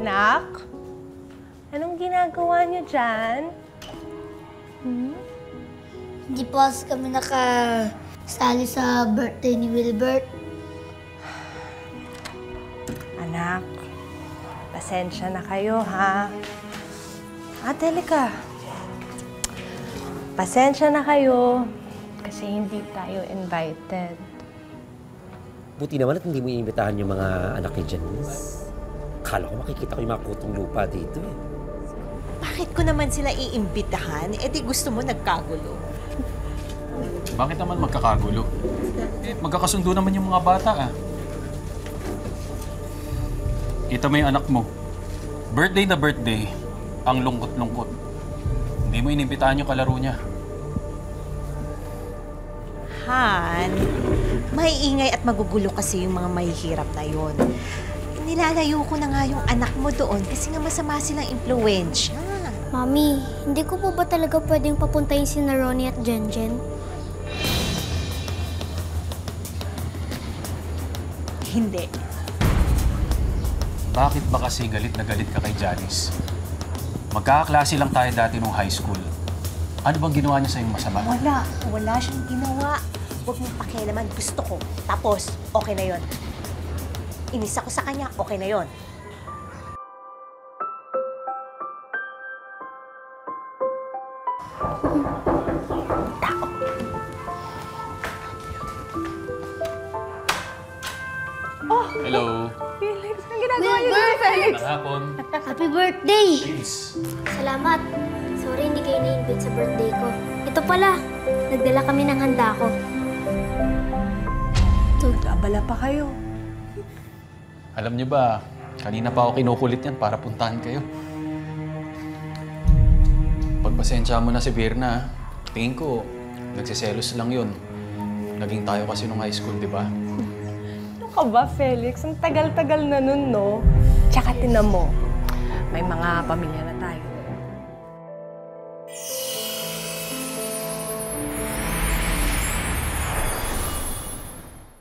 Anak? Anong ginagawa niyo dyan? Hindi po kasi kami nakasali sa birthday ni Wilbert. Anak, pasensya na kayo, ha? Telika. Pasensya na kayo kasi hindi tayo invited. Buti naman at hindi mo iimbitahan yung mga anak ni Janice. Akala ko makikita ko yung mga kutong lupa dito eh. Bakit ko naman sila iimbitahan? Eh di gusto mo nagkagulo. Bakit naman magkakagulo? Magkakasundo naman yung mga bata ah. Kita mo yung anak mo. Birthday na birthday. Ang lungkot-lungkot. Hindi mo inimbitahan yung kalaro niya. Han, maiingay at magugulo kasi yung mga mahihirap na yun. Nilalayo ko na nga yung anak mo doon kasi nga masama silang impluwensya. Mami, hindi ko po ba talaga pwedeng papuntayin si Ronnie at Jenjen? Hindi. Bakit ba kasi galit na galit ka kay Janice? Magkakaklase lang tayo dati nung high school. Ano bang ginawa niya sa'yong masama? Wala siyang ginawa. Huwag mong pakialaman, gusto ko. Tapos, okay na yon. Inis ako sa kanya, okay na yon. Tao. Hello. Felix, ang ginagawa niyo dito, Felix? Magandang hapon. Happy birthday! Please. Salamat. Sorry, hindi kayo na-invite sa birthday ko. Ito pala, nagdala kami ng handa ko. Abala pa kayo. Alam niyo ba, kanina pa ako kinukulit yan para puntahan kayo. Pagpasensya mo na si Virna, tingin ko, nagsiselos lang yun. Naging tayo kasi nung high school, di ba? Ano ka ba, Felix? Ang tagal-tagal na nun, no? Tsaka tinan mo, may mga pamilya na